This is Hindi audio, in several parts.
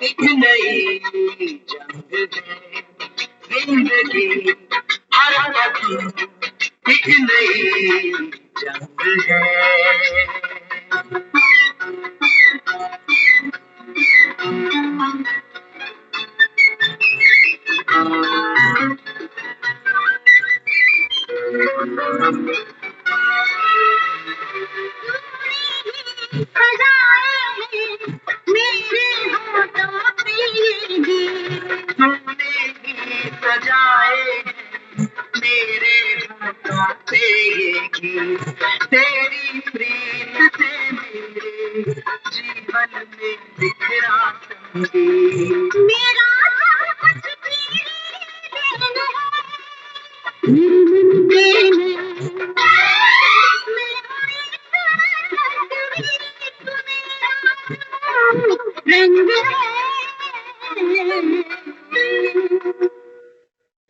एक नई जंग है जिंदगी हर कदम एक नई जंग है। सजाए मेरे होठों पे ये गीत तेरी प्रीत से मेरे जीवन में बिखरा संगीत मेरा सब कुछ तेरे रंग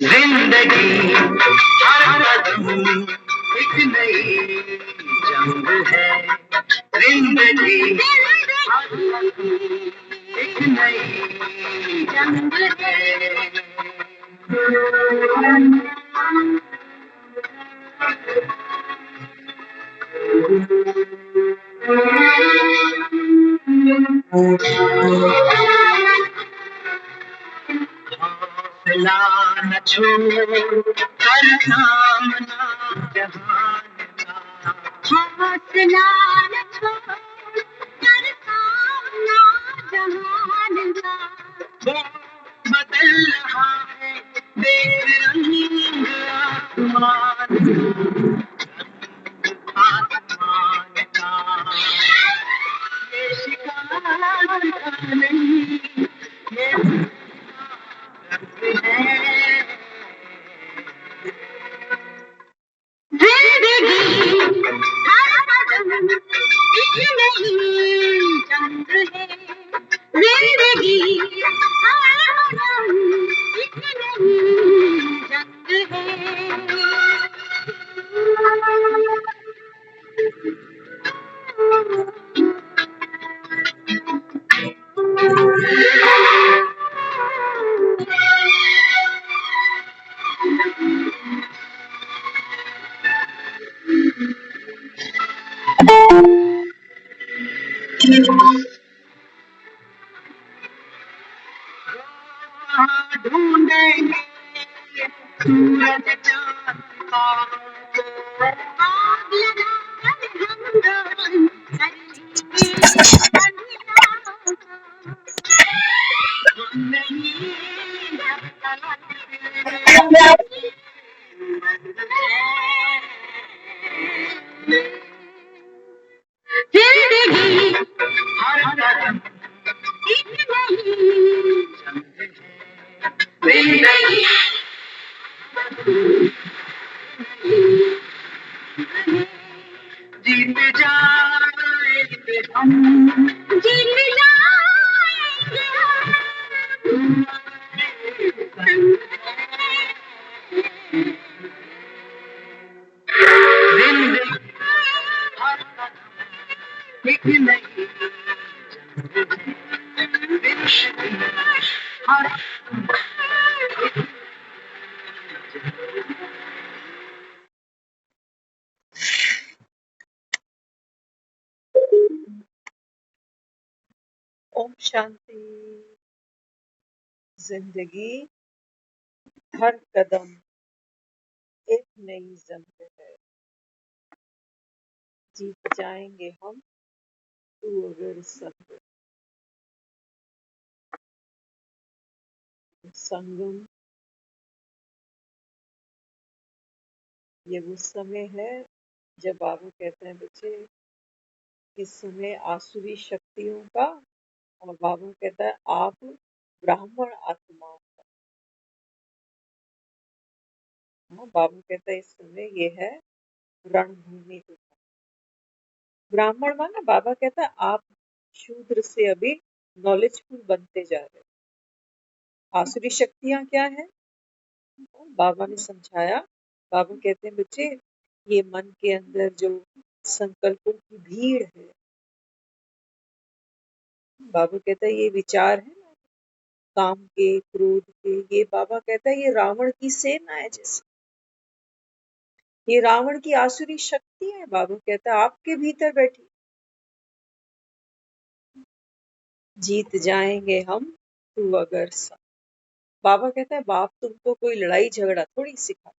जिंदगी हर कदम एक नई जंग है जिंदगी हर कदम एक नई जंग है। हौसला न छोड़ कर सामना जहान का हौसला न छोड़ कर सामना जहान का वो बदल रहा है देख रंग आसमान का ये शिकार का नहीं ये जिंदगी हर कदम एक नई जंग है जिंदगी हर कदम एक नई जंग है। ढूंढेंगे सूरज चांद तारों को आग लगाकर हम रोशन कर लेंगे अंधियारों को। हम नहीं जब तक जिंदगी हर कदम एक नई जंग है जिंदगी जीत जाएंगे हम जीत जाएंगे हम जिंदगी हर कदम एक नई जंग है जिंदगी हर ओम शांति। जिंदगी हर कदम एक नई जंग है, जीत जाएंगे हम तू अगर संगम, ये वो समय है जब बाबा कहते हैं बच्चे, इस समय आसुरी शक्तियों का, और बाबा कहता है आप ब्राह्मण आत्माओं का। हाँ, बाबा कहता है इस समय ये है रणभूमि का। ब्राह्मण माना बाबा कहता है आप शूद्र से अभी नॉलेजफुल बनते जा रहे हो। आसुरी शक्तियां क्या है? बाबा ने समझाया। बाबा कहते हैं बच्चे, ये मन के अंदर जो संकल्पों की भीड़ है, बाबा कहता है ये विचार है ना, काम के, क्रोध के, ये बाबा कहता है ये रावण की सेना है। जैसे ये रावण की आसुरी शक्ति है, बाबा कहता है आपके भीतर बैठी। जीत जाएंगे हम तू अगर सा। बाबा कहता है बाप तुमको कोई लड़ाई झगड़ा थोड़ी सिखा।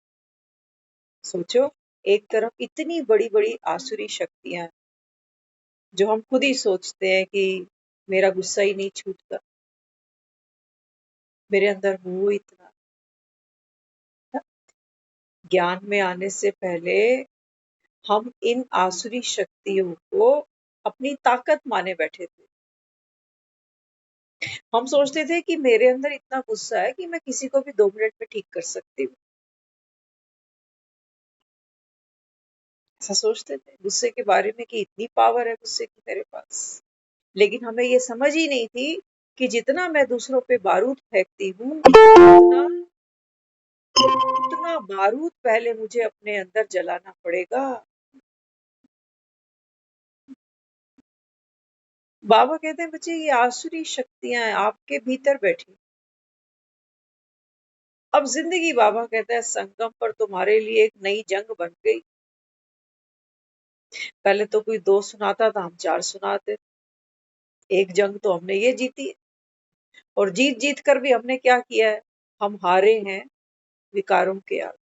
सोचो, एक तरफ इतनी बड़ी बड़ी आसुरी शक्तियां, जो हम खुद ही सोचते हैं कि मेरा गुस्सा ही नहीं छूटता, मेरे अंदर वो इतना। ज्ञान में आने से पहले हम इन आसुरी शक्तियों को अपनी ताकत माने बैठे थे। हम सोचते थे कि मेरे अंदर इतना गुस्सा है कि मैं किसी को भी 2 मिनट में ठीक कर सकती हूँ। ऐसा सोचते थे गुस्से के बारे में कि इतनी पावर है गुस्से की मेरे पास। लेकिन हमें ये समझ ही नहीं थी कि जितना मैं दूसरों पे बारूद फेंकती हूँ, उतना बारूद पहले मुझे अपने अंदर जलाना पड़ेगा। बाबा कहते हैं बच्चे ये आसुरी शक्तियां हैं आपके भीतर बैठी। अब जिंदगी, बाबा कहता है संगम पर तुम्हारे लिए एक नई जंग बन गई। पहले तो कोई 2 सुनाता था, हम 4 सुनाते। एक जंग तो हमने ये जीती है, और जीत जीत कर भी हमने क्या किया है? हम हारे हैं विकारों के आगे।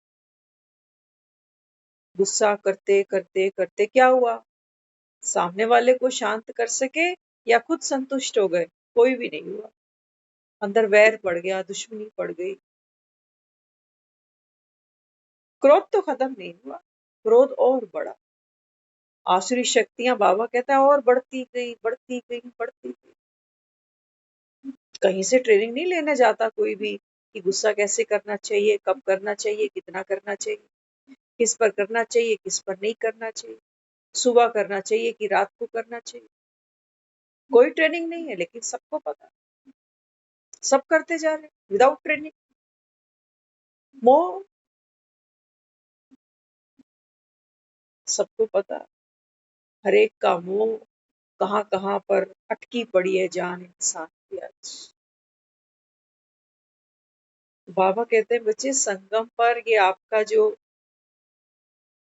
गुस्सा करते करते करते क्या हुआ? सामने वाले को शांत कर सके या खुद संतुष्ट हो गए? कोई भी नहीं हुआ। अंदर वैर बढ़ गया, दुश्मनी पड़ गई। क्रोध तो खत्म नहीं हुआ, क्रोध और बढ़ा। आसुरी शक्तियां, बाबा कहता है, और बढ़ती गई बढ़ती गई बढ़ती गई। कहीं से ट्रेनिंग नहीं लेने जाता कोई भी कि गुस्सा कैसे करना चाहिए, कब करना चाहिए, कितना करना चाहिए, किस पर करना चाहिए, किस पर नहीं करना चाहिए, सुबह करना चाहिए कि रात को करना चाहिए। कोई ट्रेनिंग नहीं है, लेकिन सबको पता, सब करते जा रहे विदाउट ट्रेनिंग। मोह, सबको पता, हर एक का मोह कहां कहां पर अटकी पड़ी है जान इंसान की आज। बाबा कहते हैं बच्चे संगम पर ये आपका जो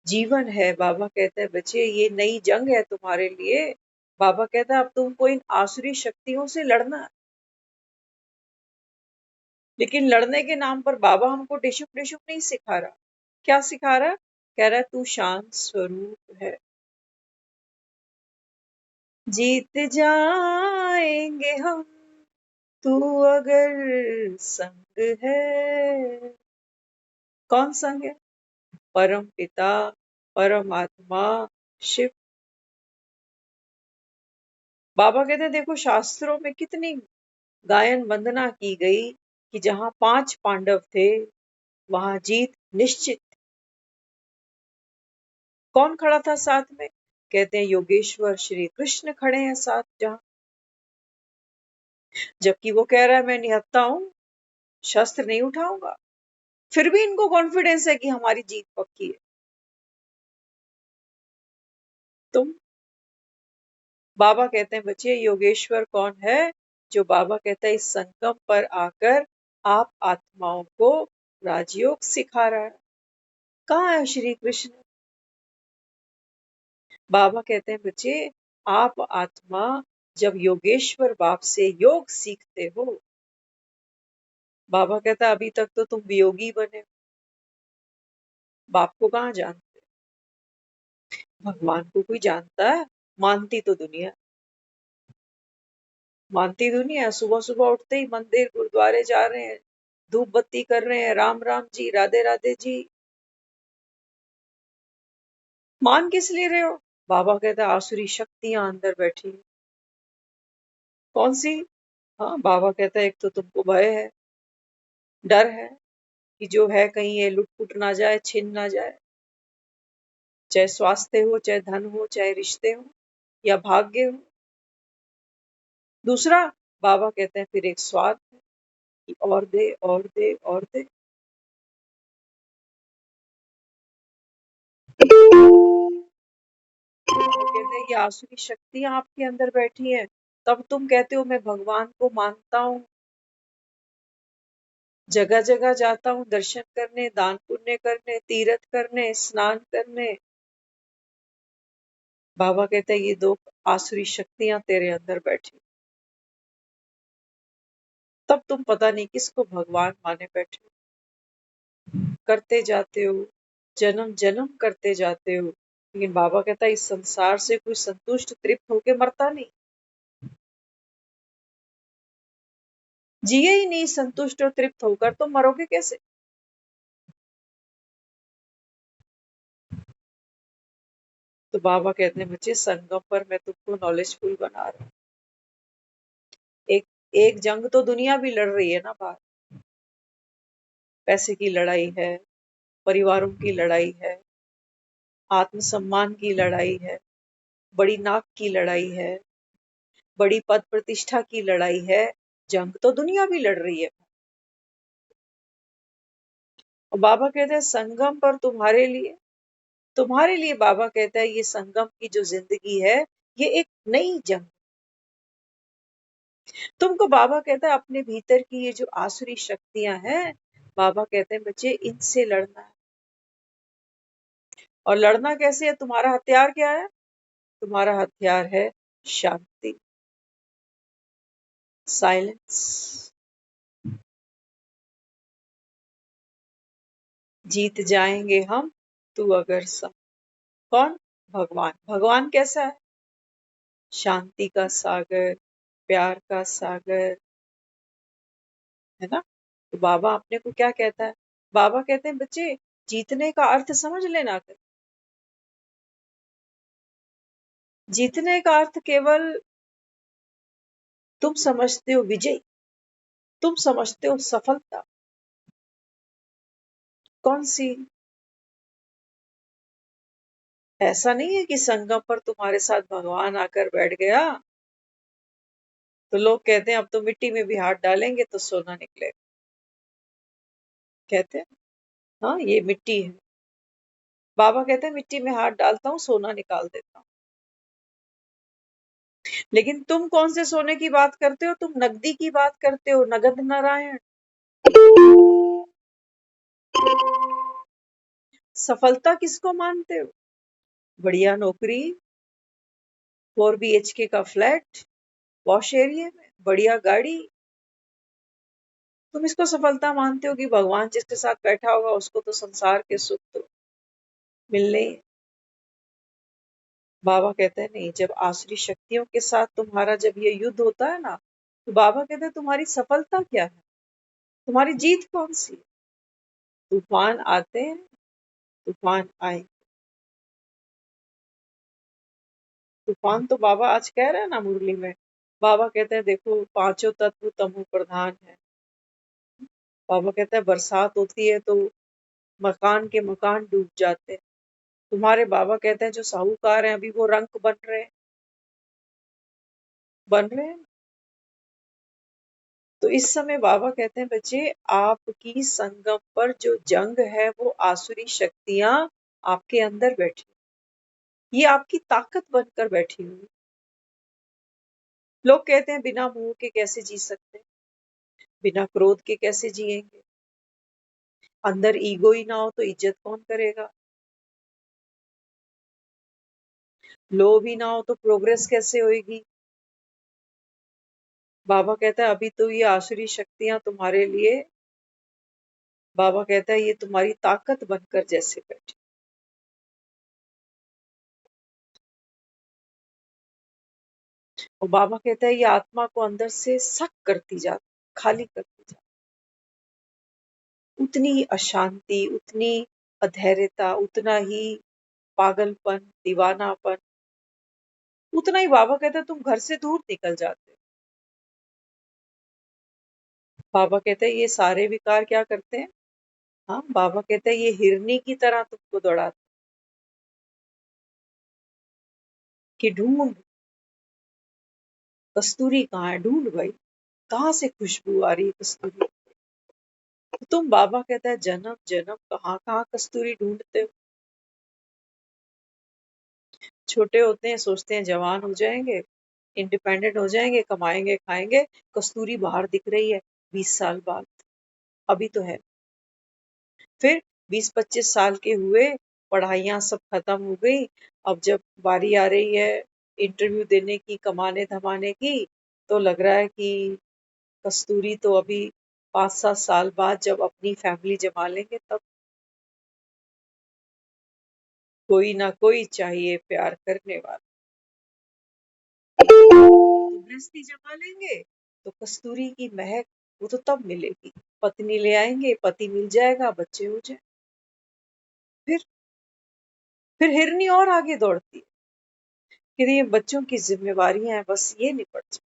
जीवन है, बाबा कहते हैं बच्चे ये नई जंग है तुम्हारे लिए। बाबा कहता है अब तुमको इन आसुरी शक्तियों से लड़ना है। लेकिन लड़ने के नाम पर बाबा हमको डिशुम डिशुम नहीं सिखा रहा। क्या सिखा रहा? कह रहा है तू शांत स्वरूप है, जीत जाएंगे हम तू अगर संग है। कौन संग है? परम पिता, परमात्मा, शिव। बाबा कहते हैं देखो शास्त्रों में कितनी गायन वंदना की गई कि जहां 5 पांडव थे वहां जीत निश्चित। कौन खड़ा था साथ में? कहते हैं योगेश्वर श्री कृष्ण खड़े हैं साथ, जहां जबकि वो कह रहा है मैं निहत्था हूं, शस्त्र नहीं उठाऊंगा, फिर भी इनको कॉन्फिडेंस है कि हमारी जीत पक्की है। तुम, बाबा कहते हैं बच्चे योगेश्वर कौन है? जो बाबा कहता है इस संगम पर आकर आप आत्माओं को राजयोग सिखा रहा है। कहाँ है श्री कृष्ण? बाबा कहते हैं बच्चे आप आत्मा जब योगेश्वर बाप से योग सीखते हो, बाबा कहता है अभी तक तो तुम वियोगी बने, बाप को कहाँ जानते? भगवान को कोई जानता है? मानती तो दुनिया। मानती दुनिया, सुबह सुबह उठते ही मंदिर गुरुद्वारे जा रहे हैं, धूप बत्ती कर रहे हैं, राम राम जी, राधे राधे जी। मान किस लिए रहे हो? बाबा कहते हैं आसुरी शक्तियां अंदर बैठी हैं। कौन सी? हाँ, बाबा कहता है एक तो तुमको भय है, डर है कि जो है कहीं ये लुट पुट ना जाए, छिन ना जाए, चाहे स्वास्थ्य हो, चाहे धन हो, चाहे रिश्ते हो या भाग्य हो। दूसरा, बाबा कहते हैं फिर एक स्वार्थ है कि और दे और दे और दे। वो कहते हैं ये आसुरी शक्तियां आपके अंदर बैठी हैं, तब तुम कहते हो मैं भगवान को मानता हूँ, जगह जगह जाता हूँ दर्शन करने, दान पुण्य करने, तीर्थ करने, स्नान करने। बाबा कहते हैं ये दो आसुरी शक्तियां तेरे अंदर बैठी, तब तुम पता नहीं किसको भगवान माने बैठे हो। करते जाते हो, जन्म जन्म करते जाते हो, लेकिन बाबा कहता है इस संसार से कोई संतुष्ट तृप्त होके मरता नहीं, जिए ही नहीं संतुष्ट और तृप्त होकर, तो मरोगे कैसे? तो बाबा कहते हैं बच्चे संगम पर मैं तुमको नॉलेजफुल बना रहा हूँ। एक एक जंग तो दुनिया भी लड़ रही है ना बाहर, पैसे की लड़ाई है, परिवारों की लड़ाई है, आत्मसम्मान की लड़ाई है, बड़ी नाक की लड़ाई है, बड़ी पद प्रतिष्ठा की लड़ाई है। जंग तो दुनिया भी लड़ रही है। और बाबा कहते हैं संगम पर तुम्हारे लिए बाबा कहता है ये संगम की जो जिंदगी है, ये एक नई जंग। तुमको बाबा कहता है अपने भीतर की ये जो आसुरी शक्तियां हैं, बाबा कहते हैं बच्चे इनसे लड़ना है। और लड़ना कैसे है? तुम्हारा हथियार क्या है? तुम्हारा हथियार है शांति, साइलेंस। जीत जाएंगे हम, तू अगर सब। कौन? भगवान। भगवान कैसा है? शांति का सागर, प्यार का सागर, है ना? तो बाबा अपने को क्या कहता है? बाबा कहते हैं बच्चे जीतने का अर्थ समझ लेना। जीतने का अर्थ केवल तुम समझते हो विजय, तुम समझते हो सफलता। कौन सी? ऐसा नहीं है कि संगम पर तुम्हारे साथ भगवान आकर बैठ गया तो लोग कहते हैं अब तो मिट्टी में भी हाथ डालेंगे तो सोना निकलेगा। कहते हैं हाँ ये मिट्टी है। बाबा कहते हैं मिट्टी में हाथ डालता हूँ सोना निकाल देता हूँ। लेकिन तुम कौन से सोने की बात करते हो? तुम नकदी की बात करते हो, नगद नारायण। सफलता किसको मानते हो? बढ़िया नौकरी, 4 BHK का फ्लैट, वॉश एरिया में, बढ़िया गाड़ी। तुम इसको सफलता मानते हो कि भगवान जिसके साथ बैठा होगा उसको तो संसार के सुख तो मिलने ही हैं। बाबा कहते हैं नहीं, जब आसुरी शक्तियों के साथ तुम्हारा जब ये युद्ध होता है ना, तो बाबा कहते हैं तुम्हारी सफलता क्या है, तुम्हारी जीत कौन सी है? तूफान आते हैं, तूफान आए। तूफान तो बाबा आज कह रहे हैं ना मुरली में। बाबा कहते हैं देखो पांचों तत्व तमो प्रधान है। बाबा कहते हैं बरसात होती है तो मकान के मकान डूब जाते हैं। तुम्हारे बाबा कहते हैं जो साहूकार हैं अभी वो रंक बन रहे हैं। तो इस समय बाबा कहते हैं बच्चे आपकी संगम पर जो जंग है वो आसुरी शक्तियां आपके अंदर बैठी, ये आपकी ताकत बनकर बैठी हुई। लोग कहते हैं बिना मोह के कैसे जी सकते हैं, बिना क्रोध के कैसे जिएंगे, अंदर ईगो ही ना हो तो इज्जत कौन करेगा, लोभ ही ना हो तो प्रोग्रेस कैसे होगी। बाबा कहता है अभी तो ये आसुरी शक्तियां तुम्हारे लिए, बाबा कहता है ये तुम्हारी ताकत बनकर जैसे बैठी। और बाबा कहता है ये आत्मा को अंदर से सक करती जाती, खाली करती जाती। उतनी ही अशांति, उतनी अधैर्यता, उतना ही पागलपन, दीवानापन, उतना ही बाबा कहता है तुम घर से दूर निकल जाते हो। बाबा कहते हैं ये सारे विकार क्या करते हैं? हाँ, बाबा कहते हैं ये हिरनी की तरह तुमको दौड़ाते कि ढूंढ कस्तूरी कहाँ है, ढूंढ भाई, कहाँ से खुशबू आ रही है कस्तूरी। तो तुम, बाबा कहता है, जन्म जन्म कहाँ कहाँ कस्तूरी ढूंढते हो। छोटे होते हैं, सोचते हैं जवान हो जाएंगे, इंडिपेंडेंट हो जाएंगे, कमाएंगे खाएंगे, कस्तूरी बाहर दिख रही है 20 साल बाद। अभी तो है। फिर 20-25 साल के हुए, पढ़ाइयाँ सब खत्म हो गई। अब जब बारी आ रही है इंटरव्यू देने की, कमाने धमाने की, तो लग रहा है कि कस्तूरी तो अभी 5-7 साल बाद जब अपनी फैमिली जमा लेंगे तब। कोई ना कोई चाहिए प्यार करने वाला। तो गृहस्थी जमा लेंगे तो कस्तूरी की महक वो तो तब मिलेगी। पत्नी ले आएंगे, पति मिल जाएगा, बच्चे हो जाए। फिर फिर हिरनी और आगे दौड़ती है कि ये बच्चों की जिम्मेवारियां हैं, बस ये निपट जाए।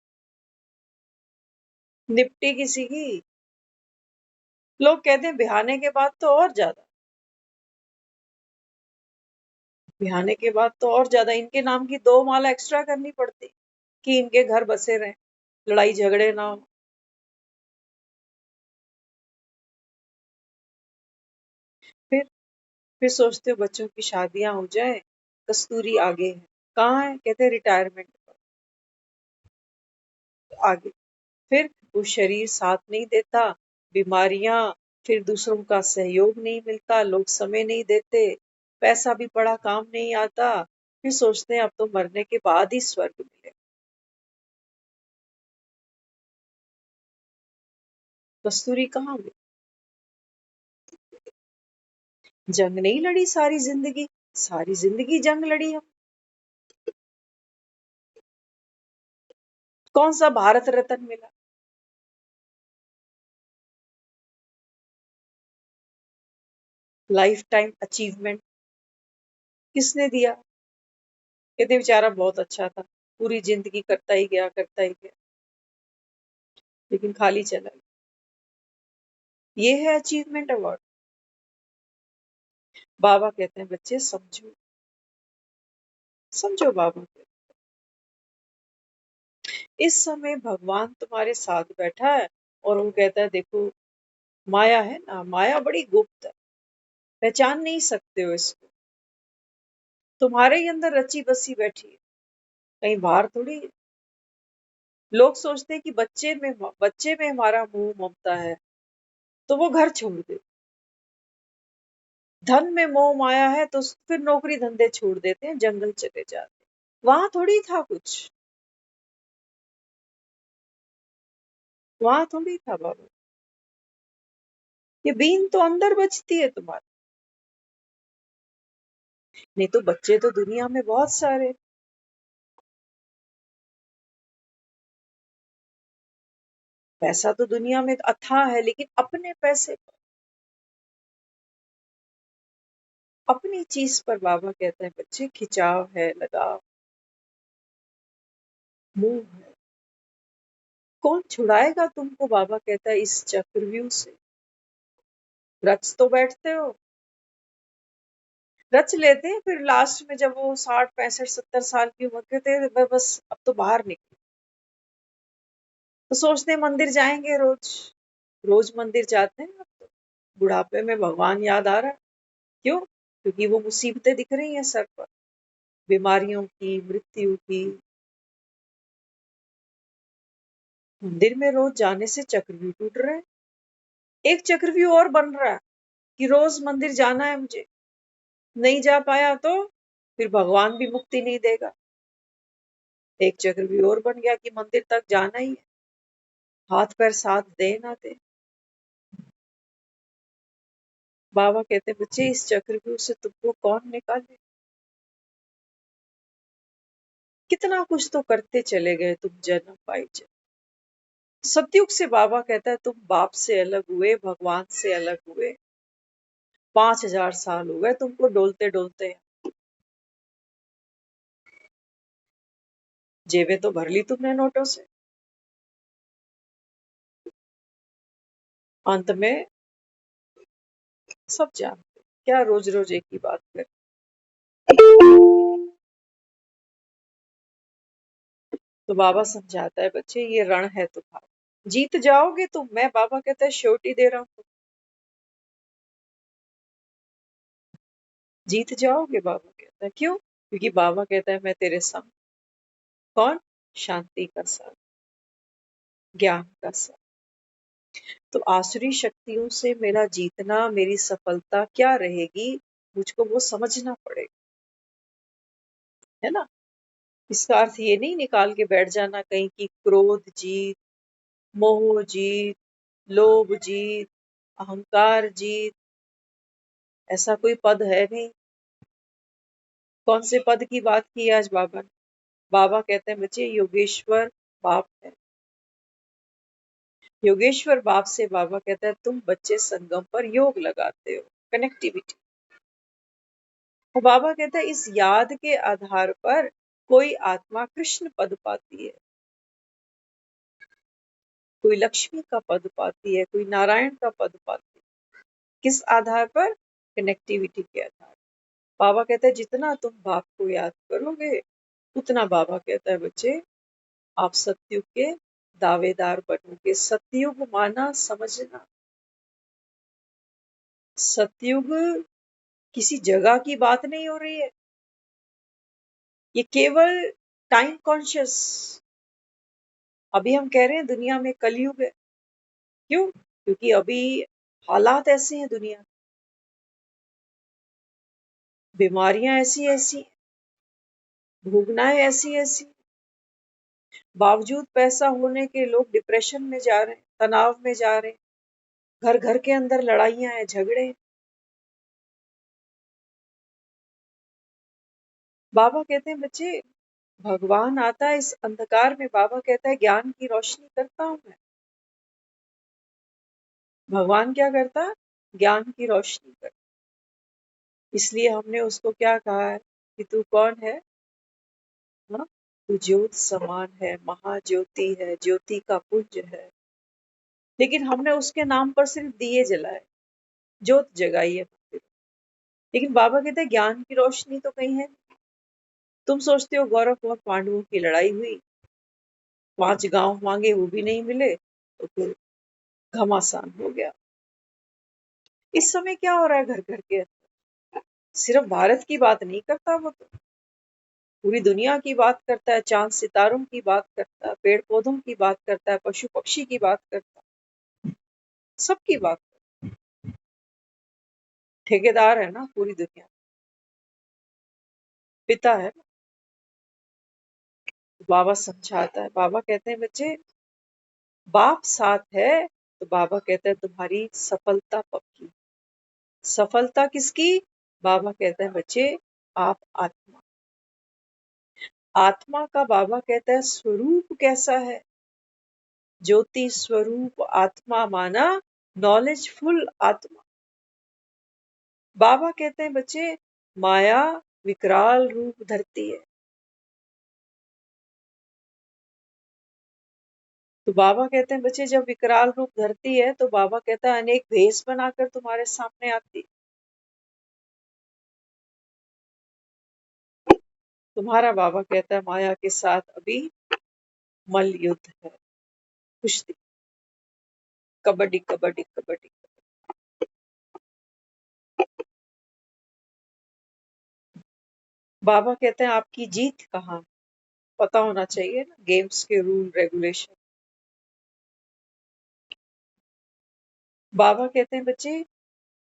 निपटी किसी की। लोग कहते हैं बिहाने के बाद तो और ज्यादा, बिहाने के बाद तो और ज्यादा इनके नाम की 2 माला एक्स्ट्रा करनी पड़ती कि इनके घर बसे रहे, लड़ाई झगड़े ना हो। फिर फिर सोचते हो बच्चों की शादियां हो जाए, कस्तूरी आगे है। कहाँ है? कहते हैं रिटायरमेंट आगे। फिर वो शरीर साथ नहीं देता, बीमारियां, फिर दूसरों का सहयोग नहीं मिलता, लोग समय नहीं देते, पैसा भी बड़ा काम नहीं आता। फिर सोचते हैं अब तो मरने के बाद ही स्वर्ग मिले। कस्तूरी कहाँ गई? जंग नहीं लड़ी सारी जिंदगी, सारी जिंदगी जंग लड़ी हम। कौन सा भारत रत्न मिला? लाइफ टाइम अचीवमेंट किसने दिया? कहते बेचारा बहुत अच्छा था, पूरी जिंदगी करता ही गया, करता ही गया, लेकिन खाली चला गया। ये है अचीवमेंट अवार्ड? बाबा कहते हैं बच्चे समझो, समझो बाबा को। इस समय भगवान तुम्हारे साथ बैठा है और वो कहता है देखो, माया है ना, माया बड़ी गुप्त है, पहचान नहीं सकते हो इसको। तुम्हारे ही अंदर रची बसी बैठी है, कहीं बाहर थोड़ी है। लोग सोचते हैं कि बच्चे में हमारा मोह ममता है तो वो घर छोड़ दे, धन में मोह माया है तो फिर नौकरी धंधे छोड़ देते हैं, जंगल चले जाते हैं। वहां थोड़ी था कुछ, वहां थोड़ी था बाबा। ये बीन तो अंदर बचती है तुम्हारी। नहीं तो बच्चे तो दुनिया में बहुत सारे, पैसा तो दुनिया में अथाह है, लेकिन अपने पैसे पर, अपनी चीज पर बाबा कहते हैं बच्चे खिंचाव है, लगाव, मोह है। कौन छुड़ाएगा तुमको? बाबा कहता है इस चक्रव्यूह से। रच तो बैठते हो, रच लेते हैं, फिर लास्ट में जब वो 60 65 70 साल की उम्र के थे, बस अब तो बाहर निकले, तो सोचते हैं मंदिर जाएंगे रोज। रोज मंदिर जाते हैं अब तो, बुढ़ापे में भगवान याद आ रहा है। क्यों? क्योंकि वो मुसीबतें दिख रही हैं सर पर, बीमारियों की, मृत्यु की। मंदिर में रोज जाने से चक्रव्यूह टूट रहा है। एक चक्रव्यूह और बन रहा है कि रोज मंदिर जाना है मुझे, नहीं जा पाया तो फिर भगवान भी मुक्ति नहीं देगा। एक चक्रव्यूह और बन गया कि मंदिर तक जाना ही है, हाथ पैर साथ दे ना दे। बाबा कहते बच्चे इस चक्रव्यूह से तुमको कौन निकाले? कितना कुछ तो करते चले गए तुम जन्म पाई जन्म। सतयुग से बाबा कहता है तुम बाप से अलग हुए, भगवान से अलग हुए, 5000 साल हो गए तुमको डोलते डोलते। जेबें तो भर ली तुमने नोटों से। अंत में सब जानते क्या रोज रोज एक ही बात कर। तो बाबा समझाता है बच्चे ये रण है तुम्हारा, जीत जाओगे तुम। मैं बाबा कहता है श्योरिटी दे रहा हूँ, जीत जाओगे। बाबा कहता है क्यों? क्योंकि बाबा कहता है मैं तेरे संग। कौन? शांति का साथ, ज्ञान का साथ। तो आसुरी शक्तियों से मेरा जीतना, मेरी सफलता क्या रहेगी, मुझको वो समझना पड़ेगा, है ना। इसका अर्थ ये नहीं निकाल के बैठ जाना कहीं की क्रोध जीत, मोह जीत, लोभ जीत, अहंकार जीत, ऐसा कोई पद है नहीं। कौन से पद की बात की आज बाबा ने? बाबा कहते हैं बच्चे योगेश्वर बाप है। योगेश्वर बाप से बाबा कहता है तुम बच्चे संगम पर योग लगाते हो, कनेक्टिविटी। और बाबा कहता है इस याद के आधार पर कोई आत्मा कृष्ण पद पाती है, कोई लक्ष्मी का पद पाती है, कोई नारायण का पद पाती है। किस आधार पर? कनेक्टिविटी के आधार। बाबा कहता है जितना तुम बाप को याद करोगे उतना बाबा कहता है बच्चे आप सतयुग के दावेदार बनोगे। सतयुग माना समझना, सतयुग किसी जगह की बात नहीं हो रही है, ये केवल टाइम कॉन्शियस। अभी हम कह रहे हैं दुनिया में कलयुग है, क्यों? क्योंकि अभी हालात ऐसे हैं, दुनिया बीमारियां ऐसी ऐसी, भोगनाएं ऐसी ऐसी, बावजूद पैसा होने के लोग डिप्रेशन में जा रहे हैं, तनाव में जा रहे हैं, घर घर के अंदर लड़ाइयां हैं, झगड़े हैं। बाबा कहते हैं बच्चे भगवान आता है इस अंधकार में, बाबा कहता है ज्ञान की रोशनी करता हूं मैं। भगवान क्या करता? ज्ञान की रोशनी करता। इसलिए हमने उसको क्या कहा है कि तू कौन है? हाँ, तू ज्योत समान है, महाज्योति है, ज्योति का पुंज है। लेकिन हमने उसके नाम पर सिर्फ दिए जलाए, ज्योत जगाई है मंदिर। लेकिन बाबा कहते हैं ज्ञान की रोशनी तो कहीं है। तुम सोचते हो गौरव और पांडवों की लड़ाई हुई, 5 गांव मांगे वो भी नहीं मिले, तो फिर घमासान हो गया। इस समय क्या हो रहा है घर घर के अंदर? सिर्फ भारत की बात नहीं करता वो तो, पूरी दुनिया की बात करता है, चांद सितारों की बात करता है, पेड़ पौधों की बात करता है, पशु पक्षी की बात करता है, सबकी बात करता है। ठेकेदार है ना पूरी दुनिया, पिता है ना। बाबा समझाता है, बाबा कहते हैं बच्चे बाप साथ है, तो बाबा कहते हैं तुम्हारी सफलता पक्की। सफलता किसकी? बाबा कहते हैं बच्चे आप आत्मा। आत्मा का बाबा कहता है स्वरूप कैसा है? ज्योति स्वरूप आत्मा माना नॉलेजफुल आत्मा। बाबा कहते हैं बच्चे माया विकराल रूप धरती है। तो बाबा कहते हैं बच्चे जब विकराल रूप धरती है तो बाबा कहता है अनेक भेष बनाकर तुम्हारे सामने आती। तुम्हारा बाबा कहता है माया के साथ अभी मल युद्ध है, कुश्ती, कबड्डी कबड्डी कबड्डी। बाबा कहते हैं आपकी जीत कहाँ? पता होना चाहिए ना गेम्स के रूल रेगुलेशन। बाबा कहते हैं बच्चे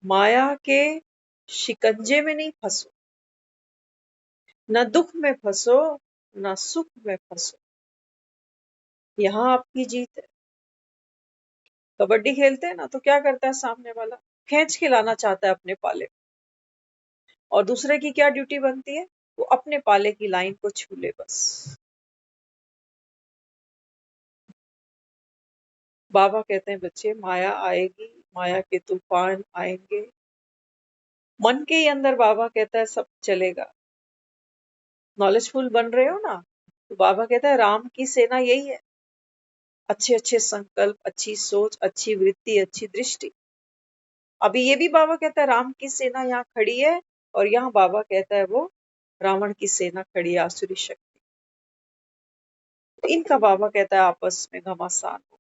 माया के शिकंजे में नहीं फंसो, न दुख में फंसो, न सुख में फंसो, यहाँ आपकी जीत है। कबड्डी खेलते हैं ना तो क्या करता है सामने वाला? खींच के लाना चाहता है अपने पाले, और दूसरे की क्या ड्यूटी बनती है? वो अपने पाले की लाइन को छू ले बस। बाबा कहते हैं बच्चे माया आएगी, माया के तूफान आएंगे, मन के ही अंदर बाबा कहता है सब चलेगा। नॉलेजफुल बन रहे हो ना, तो बाबा कहता है राम की सेना यही है, अच्छे अच्छे संकल्प, अच्छी सोच, अच्छी वृत्ति, अच्छी दृष्टि। अभी ये भी बाबा कहता है राम की सेना यहाँ खड़ी है, और यहाँ बाबा कहता है वो रावण की सेना खड़ी है, आसुरी शक्ति। इनका बाबा कहता है आपस में घमासान हो।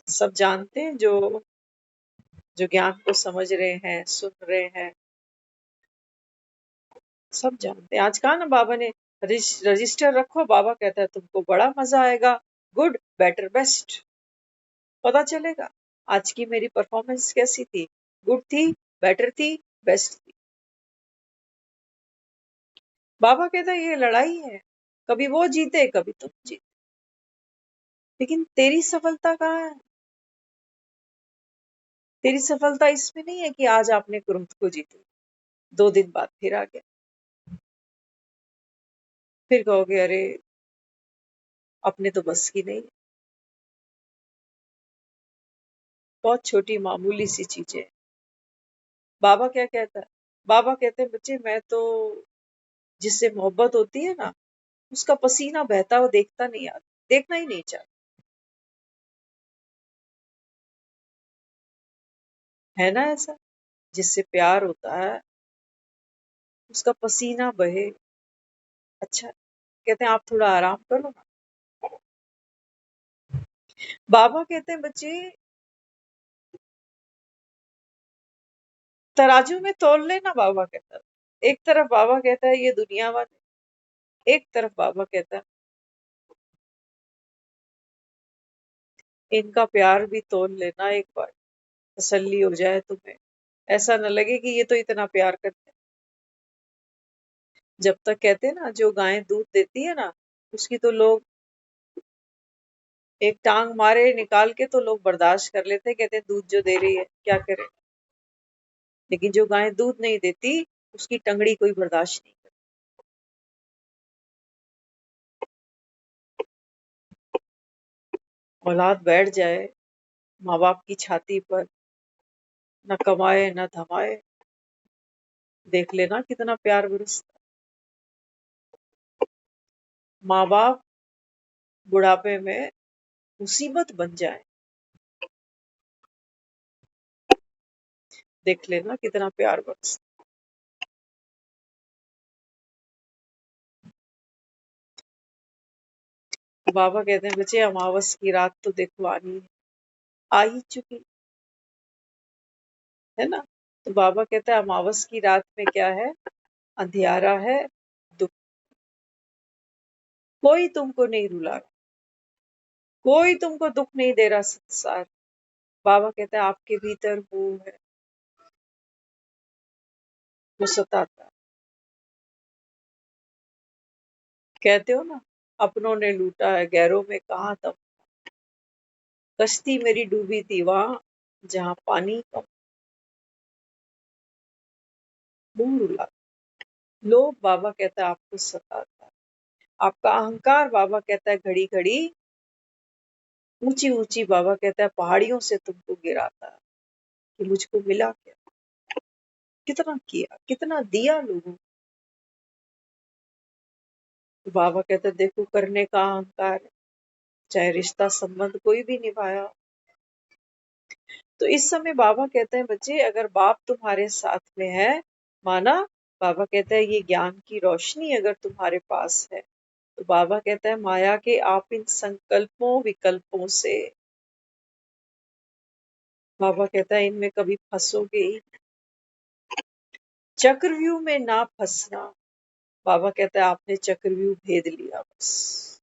सब जानते हैं, जो जो ज्ञान को समझ रहे हैं, सुन रहे हैं, सब जानते हैं। आज कहा ना बाबा ने रजिस्टर रखो, बाबा कहता है तुमको बड़ा मजा आएगा, गुड बेटर बेस्ट पता चलेगा। आज की मेरी परफॉर्मेंस कैसी थी, गुड थी, बेटर थी, बेस्ट थी। बाबा कहता है ये लड़ाई है, कभी वो जीते कभी तुम जीते, लेकिन तेरी सफलता कहाँ है? तेरी सफलता इसमें नहीं है कि आज आपने क्रोध को जीता, 2 दिन बाद फिर आ गया, फिर कहोगे अरे अपने तो बस की नहीं। बहुत छोटी मामूली सी चीजें। बाबा क्या कहता है, बाबा कहते हैं बच्चे मैं तो जिससे मोहब्बत होती है ना, उसका पसीना बहता हुआ देखता नहीं, आता देखना ही नहीं चाहता, है ना ऐसा। जिससे प्यार होता है उसका पसीना बहे, अच्छा कहते हैं आप थोड़ा आराम करो ना। बाबा कहते हैं बच्चे तराजू में तोल लेना, बाबा कहता है। एक तरफ बाबा कहता है ये दुनिया वाले, एक तरफ बाबा कहता है इनका प्यार भी तोल लेना एक बार, तसल्ली हो जाए तुम्हें, ऐसा न लगे कि ये तो इतना प्यार करते हैं। जब तक कहते हैं ना जो गाय दूध देती है ना, उसकी तो लोग एक टांग मारे निकाल के तो लोग बर्दाश्त कर लेते हैं, कहते हैं दूध जो दे रही है क्या करे। लेकिन जो गाय दूध नहीं देती उसकी टंगड़ी कोई बर्दाश्त नहीं करती। औलाद बैठ जाए माँ बाप की छाती पर, न कमाए न धमाए, देख लेना कितना प्यार बरसता। माँ बाप बुढ़ापे में मुसीबत बन जाए, देख लेना कितना प्यार बरसता। बाबा कहते हैं बच्चे अमावस की रात तो देखो आनी है, आ ही चुकी है ना। तो बाबा कहता है अमावस की रात में क्या है, अंधियारा है, दुख। कोई तुमको नहीं रुला रहा, कोई तुमको दुख नहीं दे रहा संसार। बाबा कहता है आपके भीतर वो है, वो सताता है। कहते हो ना अपनों ने लूटा है गैरों में कहाँ दम, कश्ती मेरी डूबी थी वहां जहां पानी कम, मुंह रुला। लोभ बाबा कहता है आपको सताता है, आपका अहंकार बाबा कहता है घड़ी घड़ी ऊंची ऊंची बाबा कहता है पहाड़ियों से तुमको गिराता है, कि मुझको मिला क्या, कितना किया कितना दिया लोगों को। तो बाबा कहता है देखो करने का अहंकार है, चाहे रिश्ता संबंध कोई भी निभाया। तो इस समय बाबा कहते हैं बच्चे अगर बाप तुम्हारे साथ में है, माना बाबा कहता है ये ज्ञान की रोशनी अगर तुम्हारे पास है, तो बाबा कहता है माया के आप इन संकल्पों विकल्पों से, बाबा कहता है इनमें कभी फंसोगे ही, चक्रव्यूह में ना फंसना। बाबा कहता है आपने चक्रव्यूह भेद लिया, बस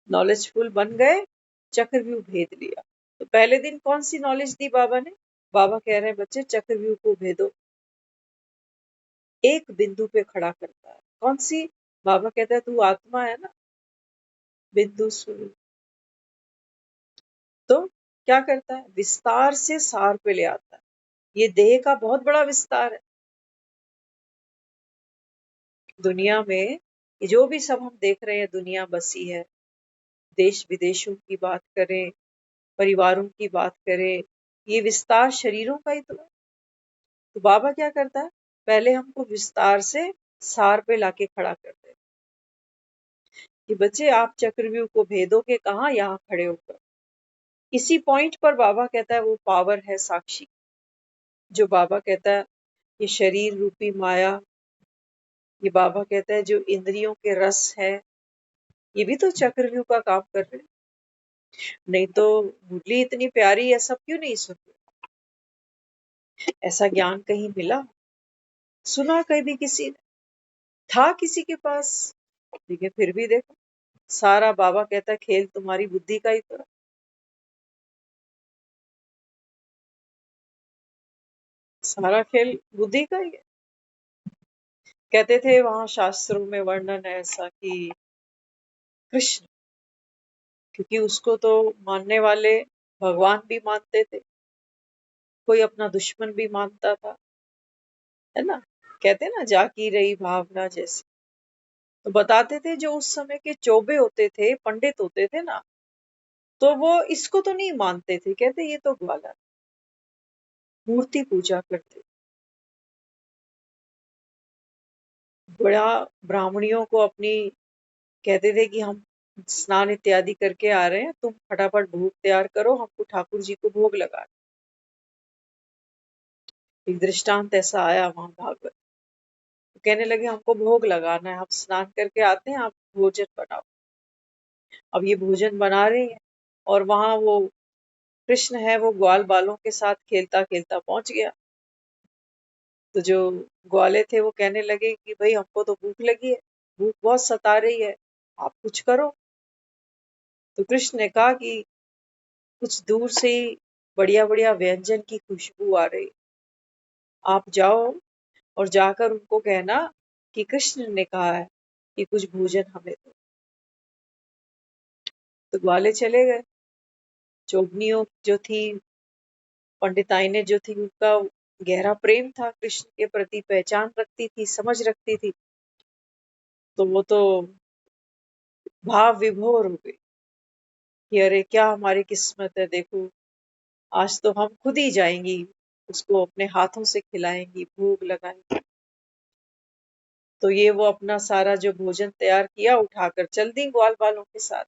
नॉलेजफुल बन गए, चक्रव्यूह भेद लिया। तो पहले दिन कौन सी नॉलेज दी बाबा ने, बाबा कह रहे हैं बच्चे चक्रव्यूह को भेदो, एक बिंदु पे खड़ा करता है। कौन सी, बाबा कहता है तू आत्मा है ना, बिंदु स्वरूप। तो क्या करता है, विस्तार से सार पे ले आता है। ये देह का बहुत बड़ा विस्तार है। दुनिया में ये जो भी सब हम देख रहे हैं, दुनिया बसी है, देश विदेशों की बात करें, परिवारों की बात करें, ये विस्तार शरीरों का ही तो है। तो बाबा क्या करता है, पहले हमको विस्तार से सार पे लाके खड़ा करते हैं कि बच्चे आप चक्रव्यूह को भेदोगे कहाँ, यहाँ खड़े होकर। इसी पॉइंट पर बाबा कहता है वो पावर है साक्षी, जो बाबा कहता है ये शरीर रूपी माया, ये बाबा कहता है जो इंद्रियों के रस है, ये भी तो चक्रव्यूह का काम कर रहे हैं। नहीं तो मुरली इतनी प्यारी है, सब क्यों नहीं सुन रहे? ऐसा ज्ञान कहीं मिला, सुना कभी किसी ने, था किसी के पास? लेकिन फिर भी देखो, सारा बाबा कहता है खेल तुम्हारी बुद्धि का ही तो है। सारा खेल बुद्धि का ही है। कहते थे वहां शास्त्रों में वर्णन है ऐसा कि कृष्ण, क्योंकि उसको तो मानने वाले भगवान भी मानते थे, कोई अपना दुश्मन भी मानता था, है ना। कहते ना जाकी रही भावना जैसे। तो बताते थे जो उस समय के चोबे होते थे, पंडित होते थे ना, तो वो इसको तो नहीं मानते थे, कहते ये तो ग्वाला, मूर्ति पूजा करते। बड़ा ब्राह्मणियों को अपनी कहते थे कि हम स्नान इत्यादि करके आ रहे हैं, तुम फटाफट भोग तैयार करो, हमको ठाकुर जी को भोग लगा। एक दृष्टांत ऐसा आया वहां भागवत, तो कहने लगे हमको भोग लगाना है, हम स्नान करके आते हैं, आप भोजन बनाओ। अब ये भोजन बना रहे हैं और वहां वो कृष्ण है, वो ग्वाल बालों के साथ खेलता खेलता पहुंच गया। तो जो ग्वाले थे वो कहने लगे कि भाई हमको तो भूख लगी है, भूख बहुत सता रही है, आप कुछ करो। तो कृष्ण ने कहा कि कुछ दूर से ही बढ़िया बढ़िया व्यंजन की खुशबू आ रही, आप जाओ और जाकर उनको कहना कि कृष्ण ने कहा है कि कुछ भोजन हमें दो। तो ग्वाले चले गए। चोगनियों जो थी, पंडिताइने जो थी, उनका गहरा प्रेम था कृष्ण के प्रति, पहचान रखती थी, समझ रखती थी, तो वो तो भाव विभोर हो गई कि अरे क्या हमारी किस्मत है, देखो आज तो हम खुद ही जाएंगी, उसको अपने हाथों से खिलाएंगी, भोग लगाएंगी। तो ये वो अपना सारा जो भोजन तैयार किया उठाकर चल दी ग्वाल बालों के साथ,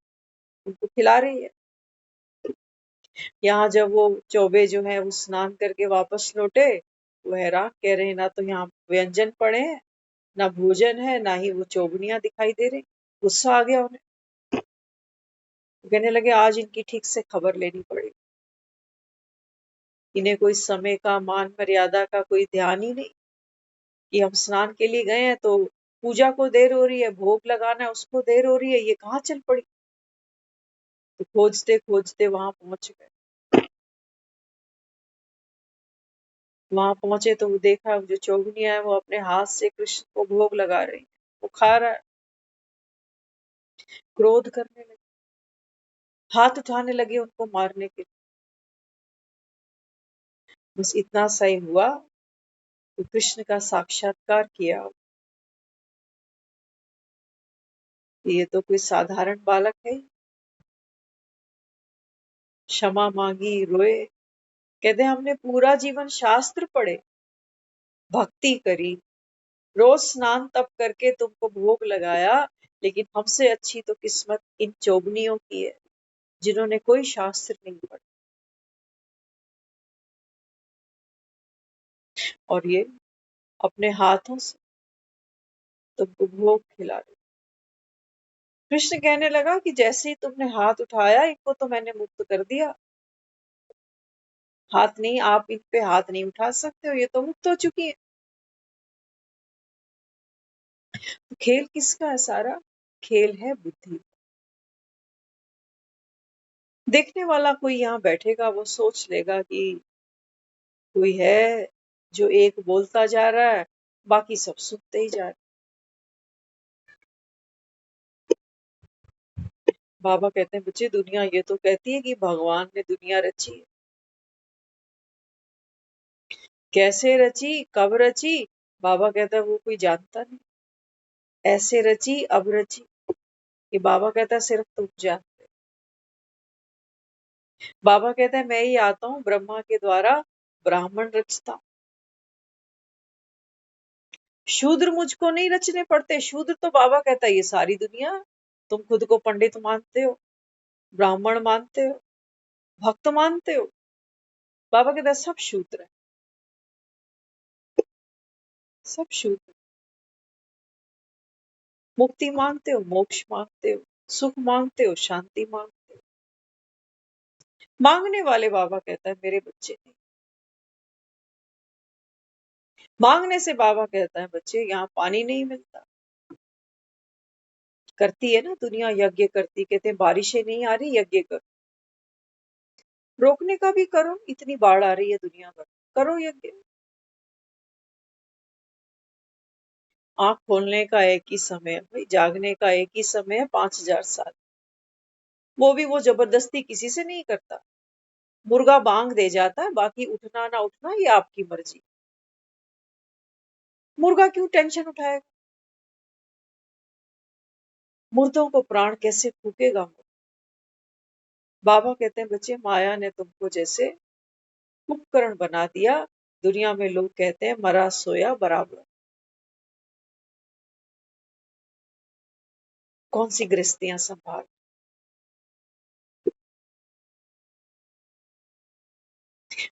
उनको खिला रही है। यहाँ जब वो चौबे जो है वो स्नान करके वापस लौटे, वो हैरान, कह रहे हैं ना तो यहाँ व्यंजन पड़े हैं, ना भोजन है, ना ही वो चौबनियां दिखाई दे रही। गुस्सा आ गया उन्हें, कहने लगे आज इनकी ठीक से खबर लेनी पड़ेगी, इन्हें कोई समय का, मान मर्यादा का कोई ध्यान ही नहीं, कि हम स्नान के लिए गए हैं तो पूजा को देर हो रही है, भोग लगाना है उसको देर हो रही है, ये कहाँ चल पड़ी। तो खोजते खोजते वहां पहुंच गए। वहां पहुंचे तो वो देखा जो चौगनिया है वो अपने हाथ से कृष्ण को भोग लगा रही है, वो खा रहा है। क्रोध करने लगे, हाथ उठाने लगे उनको मारने के लिए। बस इतना सही हुआ तो कृष्ण का साक्षात्कार किया, ये तो कोई साधारण बालक है। क्षमा मांगी, रोए, कहते हमने पूरा जीवन शास्त्र पढ़े, भक्ति करी, रोज स्नान तप करके तुमको भोग लगाया, लेकिन हमसे अच्छी तो किस्मत इन चोगनियों की है जिन्होंने कोई शास्त्र नहीं पढ़ा, और ये अपने हाथों से तुमको भोग खिला रहे। कृष्ण कहने लगा कि जैसे ही तुमने हाथ उठाया इनको तो मैंने मुक्त कर दिया, हाथ नहीं, आप इन पे हाथ नहीं उठा सकते हो, ये तो मुक्त हो चुकी है। तो खेल किसका है सारा? खेल है बुद्धि। देखने वाला कोई यहाँ बैठेगा वो सोच लेगा कि कोई है जो एक बोलता जा रहा है, बाकी सब सुनते ही जा रहे। बाबा कहते हैं बच्चे दुनिया ये तो कहती है कि भगवान ने दुनिया रची है, कैसे रची, कब रची, बाबा कहता है वो कोई जानता नहीं। ऐसे रची, अब रची, ये बाबा कहता है सिर्फ तुम जानते हो। बाबा कहता है मैं ही आता हूँ ब्रह्मा के द्वारा ब्राह्मण रचता हूं। शूद्र मुझको नहीं रचने पड़ते, शूद्र तो बाबा कहता है ये सारी दुनिया। तुम खुद को पंडित मानते हो, ब्राह्मण मानते हो, भक्त मानते हो, बाबा कहता है सब शूद्र है, सब शूद्र। मुक्ति मांगते हो, मोक्ष मांगते हो, सुख मांगते हो, शांति मांगते हो। मांगने वाले बाबा कहता है मेरे बच्चे नहीं। मांगने से बाबा कहता है बच्चे यहाँ पानी नहीं मिलता। करती है ना दुनिया, यज्ञ करती, कहते हैं बारिशें नहीं आ रही, यज्ञ करो। रोकने का भी करो, इतनी बाढ़ आ रही है दुनिया भर, करो यज्ञ। आंख खोलने का एक ही समय है भाई, जागने का एक ही समय है, 5000 साल। वो भी वो जबरदस्ती किसी से नहीं करता। मुर्गा बांग दे जाता है, बाकी उठना ना उठना ये आपकी मर्जी। मुर्गा क्यों टेंशन उठाएगा? मुर्दों को प्राण कैसे फूकेगा? बाबा कहते हैं बच्चे माया ने तुमको जैसे उपकरण बना दिया। दुनिया में लोग कहते हैं मरा सोया बराबर। कौन सी गृहस्थियां संभाल,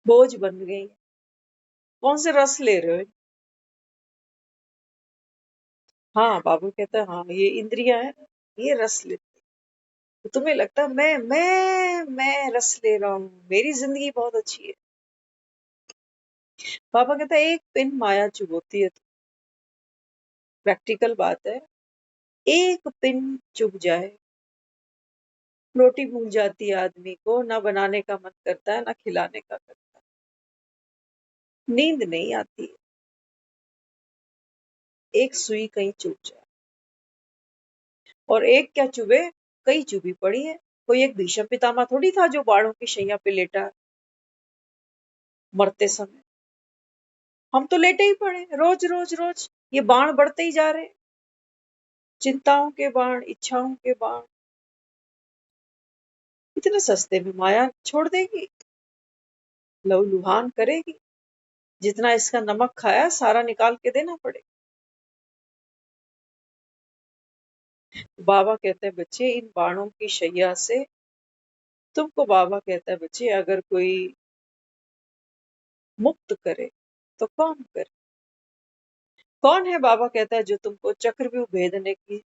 बोझ बन गई। कौन से रस ले रहे हो? हाँ बाबू कहता है हाँ ये इंद्रियां है, ये रस लेती। तो तुम्हें लगता है मैं रस ले रहा हूँ, मेरी जिंदगी बहुत अच्छी है। पापा कहता है एक पिन माया चुभोती है। प्रैक्टिकल बात है, एक पिन चुभ जाए, रोटी भूल जाती है आदमी को, ना बनाने का मन करता है ना खिलाने का करता है, नींद नहीं आती है। एक सुई कहीं चुभ जाए, और एक क्या चुभे, कई चुभी पड़ी है। कोई एक भीष्म पितामह थोड़ी था जो बाणों की शैया पे लेटा मरते समय। हम तो लेटे ही पड़े, रोज रोज रोज ये बाण बढ़ते ही जा रहे, चिंताओं के बाण, इच्छाओं के बाण। इतने सस्ते में माया छोड़ देगी, लहूलुहान करेगी। जितना इसका नमक खाया सारा निकाल के देना पड़े। बाबा कहते हैं बच्चे इन बाणों की शैया से तुमको, बाबा कहता है बच्चे अगर कोई मुक्त करे तो कौन करे? कौन है बाबा कहता है जो तुमको चक्रव्यूह भेदने की,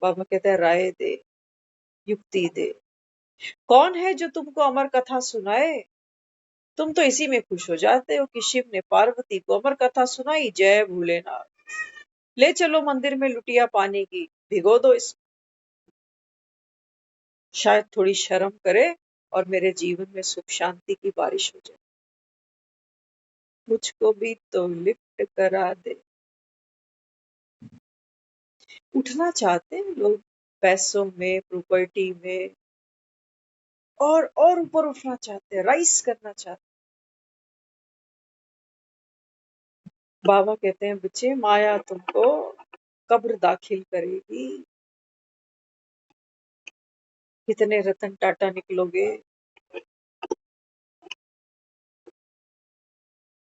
बाबा कहता है राय दे, युक्ति दे। कौन है जो तुमको अमर कथा सुनाए? तुम तो इसी में खुश हो जाते हो कि शिव ने पार्वती को अमर कथा सुनाई, जय भोलेनाथ। ले चलो मंदिर में लुटिया पानी की, भिगो दो इस, शायद थोड़ी शर्म करे और मेरे जीवन में सुख शांति की बारिश हो जाए। मुझको भी तो लिफ्ट करा दे। उठना चाहते हैं लोग, पैसों में, प्रॉपर्टी में, और ऊपर उठना चाहते हैं, राइस करना चाहते हैं। बाबा कहते हैं बच्चे माया तुमको कब्र दाखिल करेगी। कितने रतन टाटा निकलोगे,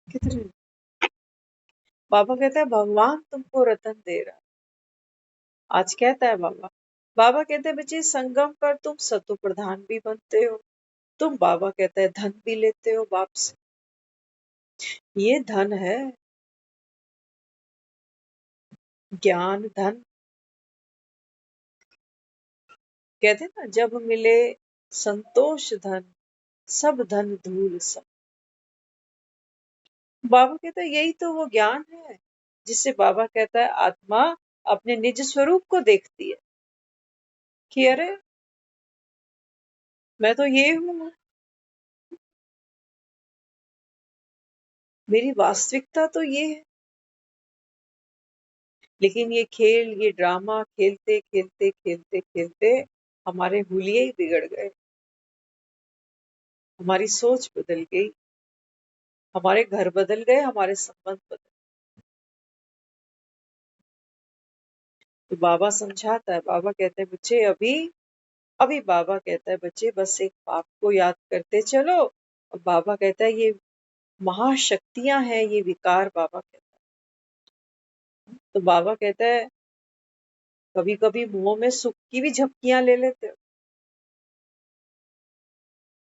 कितने। बाबा कहता है भगवान तुमको रतन दे रहा है। आज कहता है बाबा, बाबा कहते हैं बच्चे संगम पर तुम सतो प्रधान भी बनते हो। तुम, बाबा कहता है धन भी लेते हो बाप से। ये धन है, ज्ञान धन। कहते हैं ना जब मिले संतोष धन, सब धन धूल सब। बाबा कहता है यही तो वो ज्ञान है जिससे बाबा कहता है आत्मा अपने निज स्वरूप को देखती है कि अरे मैं तो ये हूं, मेरी वास्तविकता तो ये है। लेकिन ये खेल, ये ड्रामा खेलते खेलते खेलते खेलते हमारे हुलिये ही बिगड़ गए, हमारी सोच बदल गई। हमारे घर बदल गए, हमारे संबंध बदल। तो बाबा समझाता है, बाबा कहते हैं बच्चे अभी अभी बाबा कहता है बच्चे बस एक बाप को याद करते चलो। और बाबा कहता है ये महाशक्तियां हैं, ये विकार, बाबा कहता है। तो बाबा कहता है कभी कभी मुंह में सुख की भी झपकियां ले लेते हो,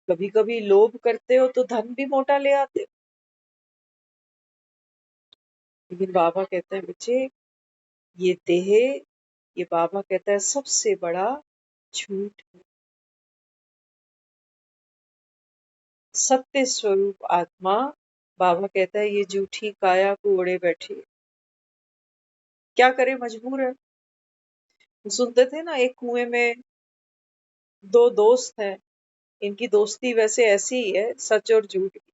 कभी कभी लोभ करते हो तो धन भी मोटा ले आते हो। लेकिन बाबा कहते हैं बच्चे ये देह, ये बाबा कहता है सबसे बड़ा झूठ है। सत्य स्वरूप आत्मा, बाबा कहता है ये झूठी काया को ओढ़े बैठी है। क्या करे, मजबूर है। सुनते थे ना, एक कुएं में दो दोस्त हैं, इनकी दोस्ती वैसे ऐसी ही है, सच और झूठ की।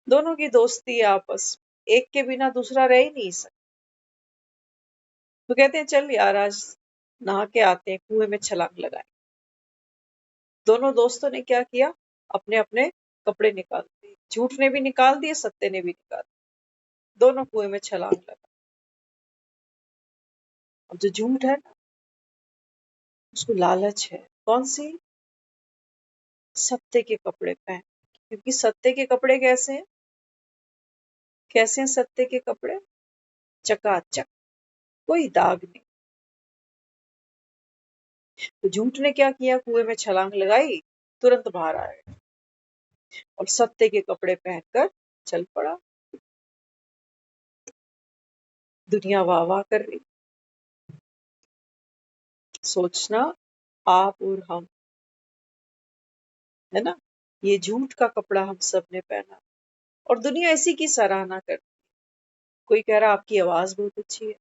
दोनों की दोस्ती है आपस में, एक के बिना दूसरा रह ही नहीं सकता। तो कहते हैं चल यार आज नहा के आते हैं, कुएं में छलांग लगाए। दोनों दोस्तों ने क्या किया, अपने अपने कपड़े निकाल दिए, झूठ ने भी निकाल दिए, सत्य ने भी निकाल दिए, दोनों कुएं में छलांग लगा। अब जो झूठ है ना, उसको लालच है, कौन सी, सत्य के कपड़े पहन। क्योंकि सत्य के कपड़े कैसे हैं, कैसे हैं सत्य के कपड़े, चकाचक, कोई दाग नहीं। तो झूठ ने क्या किया, कुएं में छलांग लगाई, तुरंत बाहर आया और सत्य के कपड़े पहनकर चल पड़ा। दुनिया वाह वाह कर रही। सोचना आप और हम, है ना, ये झूठ का कपड़ा हम सब ने पहना और दुनिया इसी की सराहना करती। कोई कह रहा आपकी आवाज बहुत अच्छी है,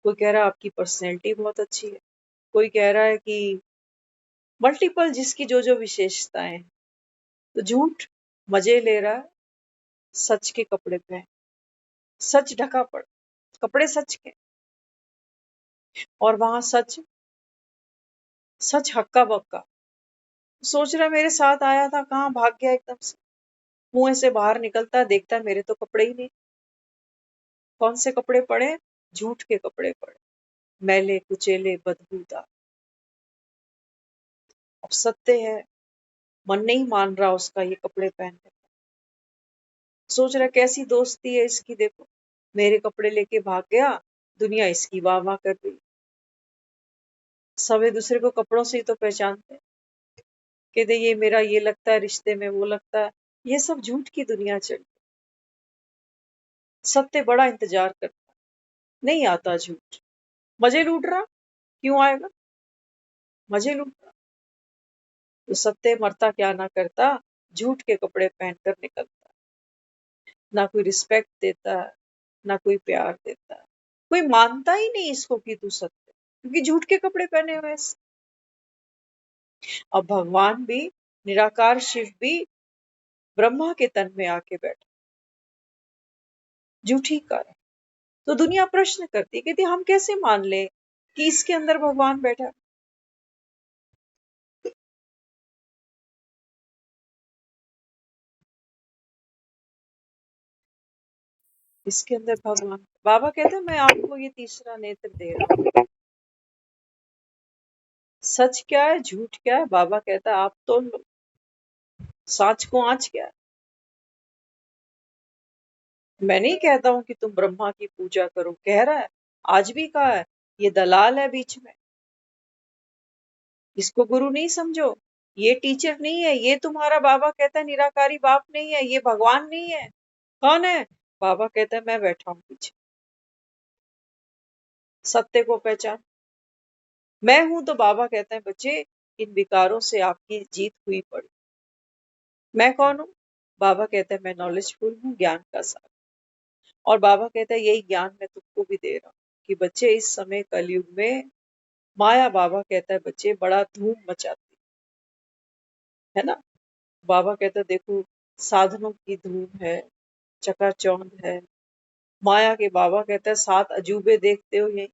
कोई कह रहा आपकी पर्सनैलिटी बहुत अच्छी है, कोई कह रहा है कि मल्टीपल जिसकी जो जो विशेषताएं हैं। तो झूठ मजे ले रहा है, सच के कपड़े पहन, सच ढका पड़, कपड़े सच के, और वहां सच, सच हक्का बक्का। सोच रहा मेरे साथ आया था, कहाँ भाग गया एकदम से। कुएं से बाहर निकलता देखता मेरे तो कपड़े ही नहीं। कौन से कपड़े पड़े, झूठ के कपड़े पड़े, मैले कुचेले बदबूदार। अब सत्य है, मन नहीं मान रहा उसका ये कपड़े पहनने। सोच रहा कैसी दोस्ती है इसकी, देखो मेरे कपड़े लेके भाग गया, दुनिया इसकी वाह वाह कर रही। सब एक दूसरे को कपड़ों से ही तो पहचानते हैं। कहते ये मेरा ये लगता है रिश्ते में, वो लगता है। ये सब झूठ की दुनिया चल। सत्य बड़ा इंतजार करता, नहीं आता झूठ। मजे लूट रहा, क्यों आएगा, मजे लूट रहा। तो सत्य मरता क्या ना करता, झूठ के कपड़े पहनकर निकलता। ना कोई रिस्पेक्ट देता, ना कोई प्यार देता, कोई मानता ही नहीं इसको कि तू सत्य, क्योंकि झूठ के कपड़े पहने हुए हैं। अब भगवान भी, निराकार शिव भी ब्रह्मा के तन में आके बैठा, झूठी का है। तो दुनिया प्रश्न करती, कहती हम कैसे मान ले कि इसके अंदर भगवान बैठा। इसके अंदर भगवान, बाबा कहते हैं मैं आपको ये तीसरा नेत्र दे रहा हूं। सच क्या है, झूठ क्या है, बाबा कहता है आप तो लो, सांच को आंच क्या है। मैं नहीं कहता हूं कि तुम ब्रह्मा की पूजा करो, कह रहा है, आज भी कहा है, ये दलाल है बीच में, इसको गुरु नहीं समझो, ये टीचर नहीं है, ये तुम्हारा बाबा कहता है निराकारी बाप नहीं है, ये भगवान नहीं है। कौन है, बाबा कहता है मैं बैठा हूं पीछे, सत्य को पहचान। मैं हूं तो बाबा कहते हैं बच्चे इन विकारों से आपकी जीत हुई पड़ी। मैं कौन हूं, बाबा कहते हैं मैं नॉलेजफुल हूँ, ज्ञान का सागर। और बाबा कहता है यही ज्ञान मैं तुमको भी दे रहा हूँ कि बच्चे इस समय कलयुग में माया, बाबा कहता है बच्चे बड़ा धूम मचाती है ना। बाबा कहता है देखो साधनों की धूम है, चकाचौंध है। माया के बाबा कहता है सात अजूबे देखते हो, यही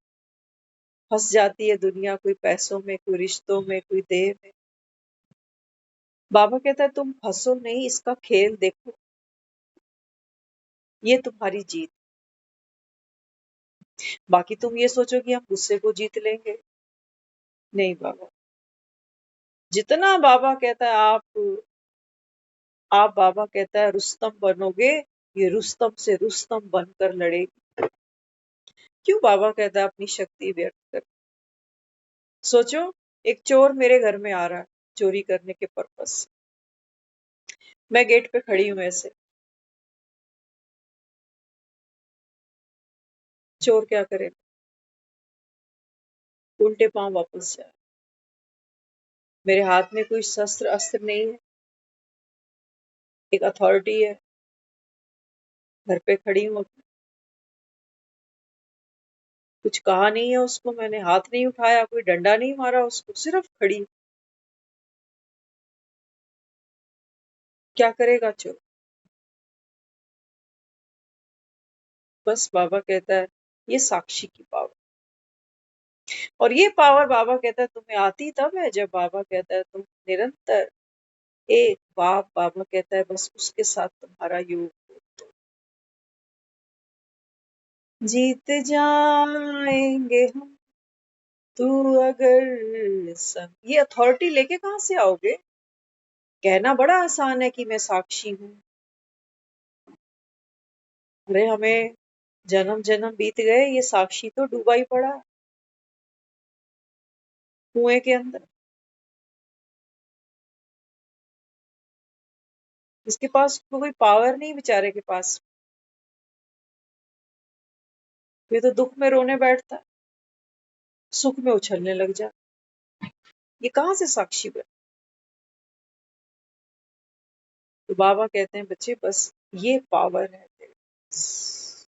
फंस जाती है दुनिया, कोई पैसों में, कोई रिश्तों में, कोई देह में। बाबा कहता है तुम फंसो नहीं, इसका खेल देखो। ये तुम्हारी जीत। बाकी तुम ये सोचो कि हम गुस्से को जीत लेंगे, नहीं बाबा। जितना बाबा कहता है आप बाबा कहता है रुस्तम बनोगे, ये रुस्तम से रुस्तम बनकर लड़ेगी। क्यों बाबा कहता है अपनी शक्ति व्यक्त कर। सोचो, एक चोर मेरे घर में आ रहा है चोरी करने के पर्पस से। मैं गेट पे खड़ी हूं ऐसे, चोर क्या करे, उल्टे पांव वापस जाए। मेरे हाथ में कोई शस्त्र अस्त्र नहीं है, एक अथॉरिटी है, घर पे खड़ी हूँ, कुछ कहा नहीं है उसको, मैंने हाथ नहीं उठाया, कोई डंडा नहीं मारा उसको, सिर्फ खड़ी हूं। क्या करेगा चोर? बस बाबा कहता है ये साक्षी की पावर। और ये पावर बाबा कहता है तुम्हें आती तब है जब बाबा कहता है तुम निरंतर एक बाप, बाबा कहता है बस उसके साथ तुम्हारा योग हो। जीत जाएंगे हम, तू अगर संग। ये अथॉरिटी लेके कहां से आओगे? कहना बड़ा आसान है कि मैं साक्षी हूँ। अरे हमें जन्म जन्म बीत गए, ये साक्षी तो डूबा ही पड़ा कुएं के अंदर। इसके पास कोई पावर नहीं, बेचारे के पास। ये तो दुख में रोने बैठता है, सुख में उछलने लग जा। ये कहाँ से साक्षी बन। तो बाबा कहते हैं बच्चे बस ये पावर है तेरे पास।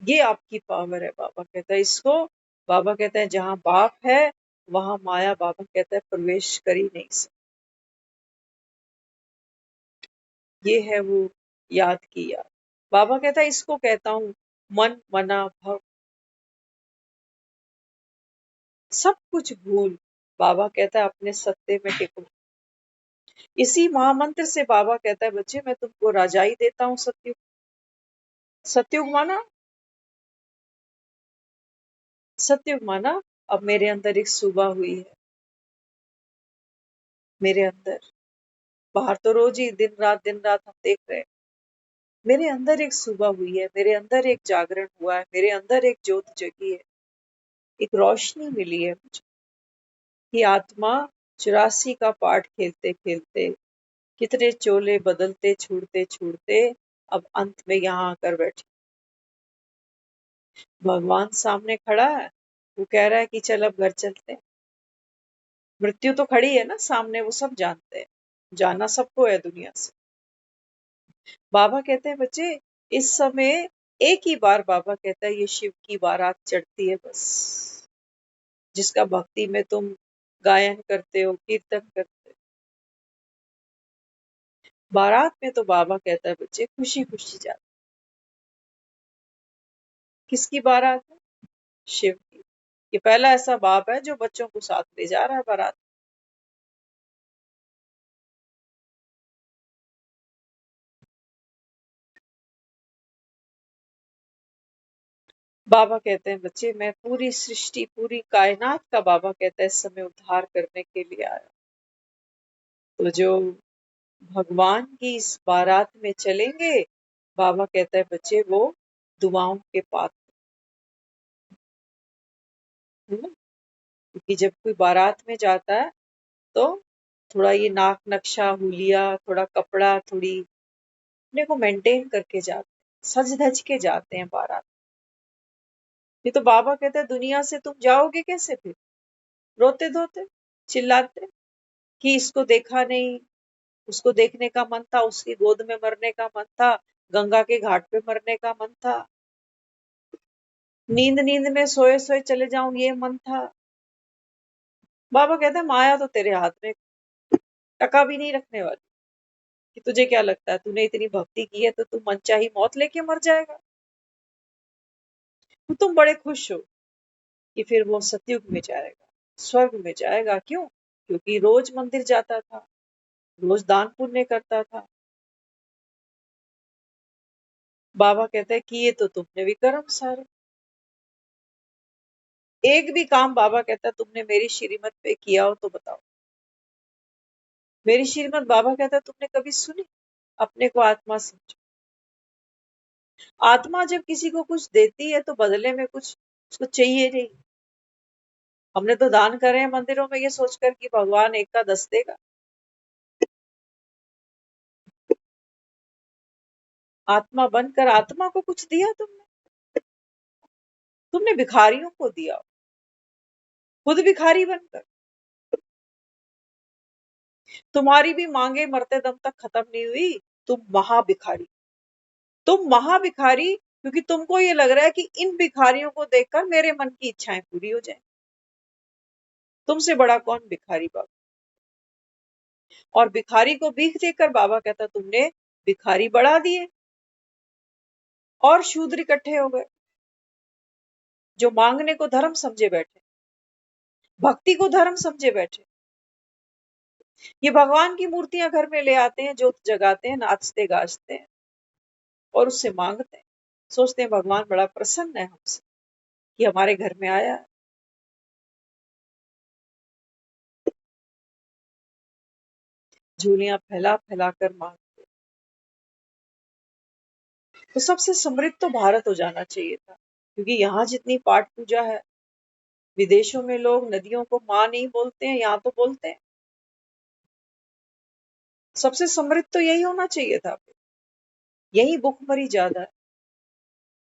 ये आपकी पावर है। बाबा कहता है इसको, बाबा कहता है जहां बाप है वहां माया, बाबा कहता है प्रवेश कर ही नहीं सकती। ये है वो याद की याद। बाबा कहता है इसको कहता हूं मन मना भव, सब कुछ भूल। बाबा कहता है अपने सत्य में टिको। इसी महामंत्र से बाबा कहता है बच्चे मैं तुमको राजाई देता हूँ सत्युग। सत्युग माना, सत्युग माना अब मेरे अंदर एक सुबह हुई है। मेरे अंदर, बाहर तो रोज ही दिन रात हम देख रहे हैं। मेरे अंदर एक सुबह हुई है, मेरे अंदर एक जागरण हुआ है, मेरे अंदर एक ज्योत जगी है, एक रोशनी मिली है मुझे। कि आत्मा 84 का पाठ खेलते खेलते, कितने चोले बदलते छूटते छूटते, अब अंत में यहाँ आकर बैठी। भगवान सामने खड़ा है, वो कह रहा है कि चल अब घर चलते हैं। मृत्यु तो खड़ी है ना सामने, वो सब जानते हैं, जाना सबको है दुनिया से। बाबा कहते हैं बच्चे इस समय एक ही बार, बाबा कहता है ये शिव की बारात चढ़ती है बस, जिसका भक्ति में तुम गायन करते हो, कीर्तन करते हो। बारात में तो बाबा कहता है बच्चे खुशी खुशी जाते। किसकी बारात है? शिव की। ये पहला ऐसा बाप है जो बच्चों को साथ ले जा रहा है बारात। बाबा कहते हैं बच्चे मैं पूरी सृष्टि, पूरी कायनात का, बाबा कहता है इस समय उद्धार करने के लिए आया। तो जो भगवान की इस बारात में चलेंगे, बाबा कहता है बच्चे वो दुआओं के पात्र है ना। क्योंकि जब कोई बारात में जाता है तो थोड़ा ये नाक नक्शा, हुलिया, थोड़ा कपड़ा, थोड़ी अपने को मेंटेन करके जाते हैं, सज धज के जाते हैं बारात। ये तो बाबा कहते हैं दुनिया से तुम जाओगे कैसे फिर? रोते धोते, चिल्लाते कि इसको देखा नहीं, उसको देखने का मन था, उसकी गोद में मरने का मन था, गंगा के घाट पे मरने का मन था, नींद नींद में सोए सोए चले जाऊं ये मन था। बाबा कहते हैं माया तो तेरे हाथ में टका भी नहीं रखने वाली। कि तुझे क्या लगता है तूने इतनी भक्ति की है तो तू मनचाही मौत लेके मर जाएगा? तो तुम बड़े खुश हो कि फिर वो सतयुग में जाएगा, स्वर्ग में जाएगा। क्यों? क्योंकि रोज मंदिर जाता था, रोज दान पुण्य करता था। बाबा कहते हैं किए तो तुमने भी कर्म सारे, एक भी काम बाबा कहता है तुमने मेरी श्रीमत पे किया हो तो बताओ। मेरी श्रीमत बाबा कहता है तुमने कभी सुनी? अपने को आत्मा समझो। आत्मा जब किसी को कुछ देती है तो बदले में कुछ उसको चाहिए नहीं। हमने तो दान करे हैं मंदिरों में ये सोचकर कि भगवान एक का 10 देगा। आत्मा बनकर आत्मा को कुछ दिया तुमने? तुमने भिखारियों को दिया, खुद भिखारी बनकर। तुम्हारी भी मांगे मरते दम तक खत्म नहीं हुई, तुम महाभिखारी। तुम महाभिखारी क्योंकि तुमको ये लग रहा है कि इन भिखारियों को देखकर मेरे मन की इच्छाएं पूरी हो जाएं। तुमसे बड़ा कौन भिखारी बाबा? और भिखारी को भीख देकर बाबा कहता तुमने भिखारी बढ़ा दिए और शूद्र इकट्ठे हो गए जो मांगने को धर्म समझे बैठे, भक्ति को धर्म समझे बैठे। ये भगवान की मूर्तियां घर में ले आते हैं, जोत जगाते हैं, नाचते गाजते हैं और उससे मांगते हैं। सोचते हैं भगवान बड़ा प्रसन्न है हमसे कि हमारे घर में आया है। झूलियां फैला फैला कर मांगते। तो सबसे समृद्ध तो भारत हो जाना चाहिए था, क्योंकि यहाँ जितनी पाठ पूजा है, विदेशों में लोग नदियों को माँ नहीं बोलते हैं, यहाँ तो बोलते हैं। सबसे समृद्ध तो यही होना चाहिए था। यही भुखमरी ज्यादा है,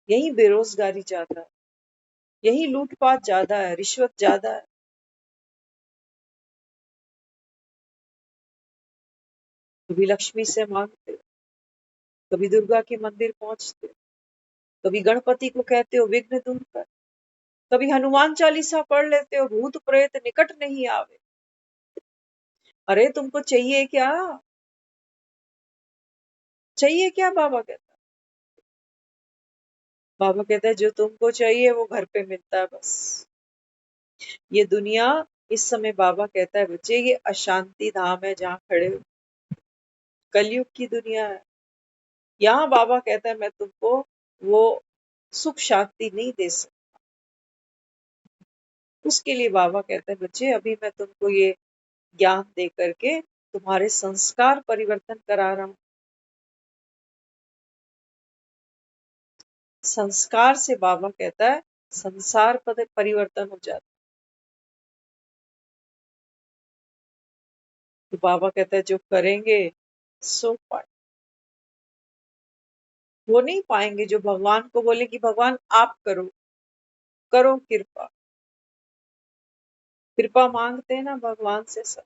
यही बेरोजगारी ज्यादा है, यही लूटपाट ज्यादा है, रिश्वत ज्यादा है। कभी लक्ष्मी से मांगते हो, कभी दुर्गा के मंदिर पहुंचते हो, कभी गणपति को कहते हो विघ्न दूर कर, कभी हनुमान चालीसा पढ़ लेते हो भूत प्रेत निकट नहीं आवे। अरे तुमको चाहिए क्या? चाहिए क्या? बाबा कहता। बाबा कहता है जो तुमको चाहिए वो घर पे मिलता है बस। ये दुनिया इस समय बाबा कहता है बच्चे ये अशांति धाम है जहाँ खड़े हो। कलयुग की दुनिया है। यहाँ बाबा कहता है मैं तुमको वो सुख शांति नहीं दे सकता। उसके लिए बाबा कहते हैं बच्चे अभी मैं तुमको ये ज्ञान दे करके तुम्हारे संस्कार परिवर्तन करा रहा हूं। संस्कार से बाबा कहता है संसार पद परिवर्तन हो जाता है। तो बाबा कहता है जो करेंगे सो पाए। वो नहीं पाएंगे जो भगवान को बोले कि भगवान आप करो, करो कृपा। कृपा मांगते हैं ना भगवान से सब।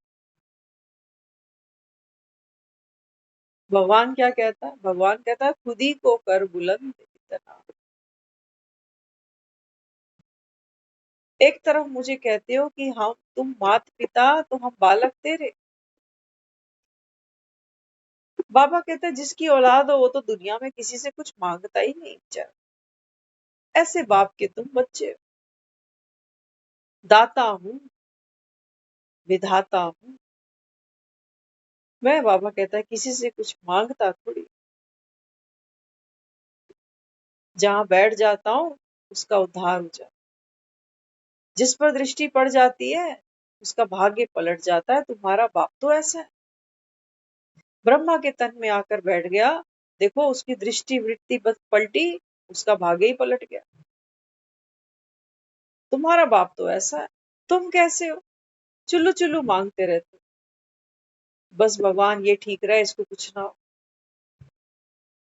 भगवान क्या कहता है? भगवान कहता है खुद ही को कर बुलंद इतना। एक तरफ मुझे कहते हो कि हम तुम माता पिता तो हम बालक तेरे। बाबा कहते हैं जिसकी औलाद हो वो तो दुनिया में किसी से कुछ मांगता ही नहीं बेचारा। ऐसे बाप के तुम बच्चे हो। दाता हूं, विधाता हूं मैं। बाबा कहता है किसी से कुछ मांगता थोड़ी। जहां बैठ जाता हूं उसका उद्धार हो जाता। जिस पर दृष्टि पड़ जाती है उसका भाग्य पलट जाता है। तुम्हारा बाप तो ऐसा है, ब्रह्मा के तन में आकर बैठ गया, देखो उसकी दृष्टि वृत्ति बस पलटी, उसका भाग्य ही पलट गया। तुम्हारा बाप तो ऐसा है। तुम कैसे हो? चुल्लू चुल्लू मांगते रहते हो। बस भगवान ये ठीक रहे, इसको कुछ ना हो,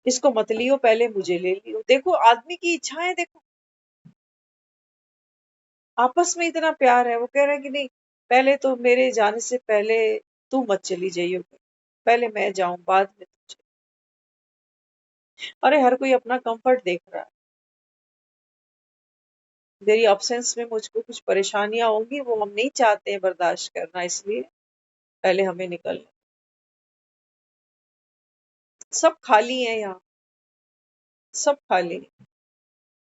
इसको मत लियो, पहले मुझे ले लियो। देखो आदमी की इच्छाएं देखो। आपस में इतना प्यार है, वो कह रहे हैं कि नहीं पहले तो मेरे जाने से पहले तू मत चली जाइयो, पहले मैं जाऊं बाद में तुझे। अरे हर कोई अपना कंफर्ट देख रहा है। मेरी अब्सेंस में मुझको कुछ परेशानियां होंगी, वो हम नहीं चाहते हैं बर्दाश्त करना, इसलिए पहले हमें निकलना। सब खाली है यहाँ, सब खाली है।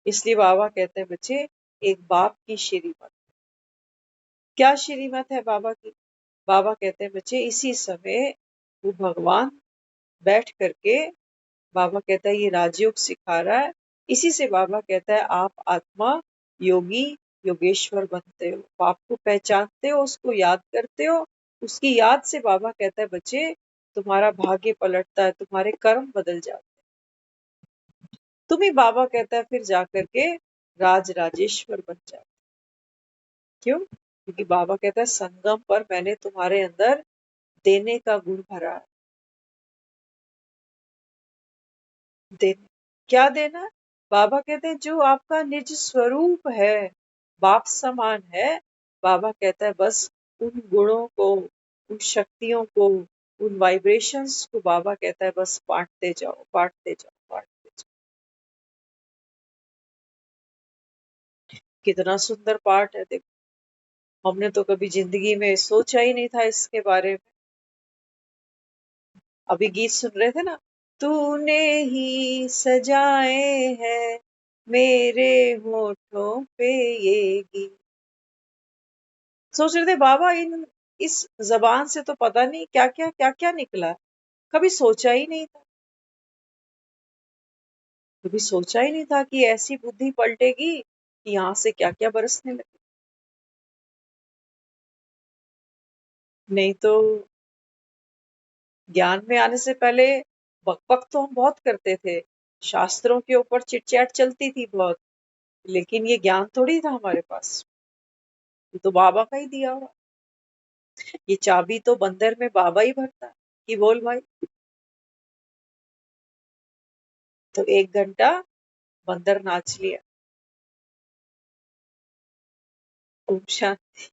इसलिए बाबा कहते हैं बच्चे एक बाप की श्रीमत। क्या श्रीमत है बाबा की? बाबा कहते हैं बच्चे इसी समय वो भगवान बैठ करके बाबा कहता है ये राजयोग सिखा रहा है। इसी से बाबा कहता है आप आत्मा योगी योगेश्वर बनते हो, आप को पहचानते हो, उसको याद करते हो। उसकी याद से बाबा कहता है बच्चे तुम्हारा भाग्य पलटता है, तुम्हारे कर्म बदल जाते हैं। तुम ही बाबा कहता है फिर जाकर के राज राजेश्वर बन जाओ। क्यों? क्योंकि बाबा कहता है संगम पर मैंने तुम्हारे अंदर देने का गुण भरा है। देना, क्या देना है? बाबा कहते हैं जो आपका निज स्वरूप है, बाप समान है। बाबा कहता है बस उन गुणों को, उन शक्तियों को, उन वाइब्रेशंस को बाबा कहता है बस बांटते जाओ, बांटते जाओ, बांटते जाओ। कितना सुंदर पाठ है, देखो। हमने तो कभी जिंदगी में सोचा ही नहीं था इसके बारे में। अभी गीत सुन रहे थे ना, तूने ही सजाए हैं मेरे होठों पे ये गीत। सोच रहे थे बाबा इन इस जबान से तो पता नहीं क्या क्या निकला। कभी सोचा ही नहीं था, कभी सोचा ही नहीं था कि ऐसी बुद्धि पलटेगी कि यहाँ से क्या क्या बरसने लगे। नहीं तो ज्ञान में आने से पहले बकबक तो हम बहुत करते थे, शास्त्रों के ऊपर चिटचैट चलती थी बहुत, लेकिन ये ज्ञान थोड़ी था हमारे पास। ये तो बाबा का ही दिया हुआ। ये चाबी तो बंदर में बाबा ही भरता है कि बोल भाई। तो 1 घंटा बंदर नाच लिया। ओम शांति।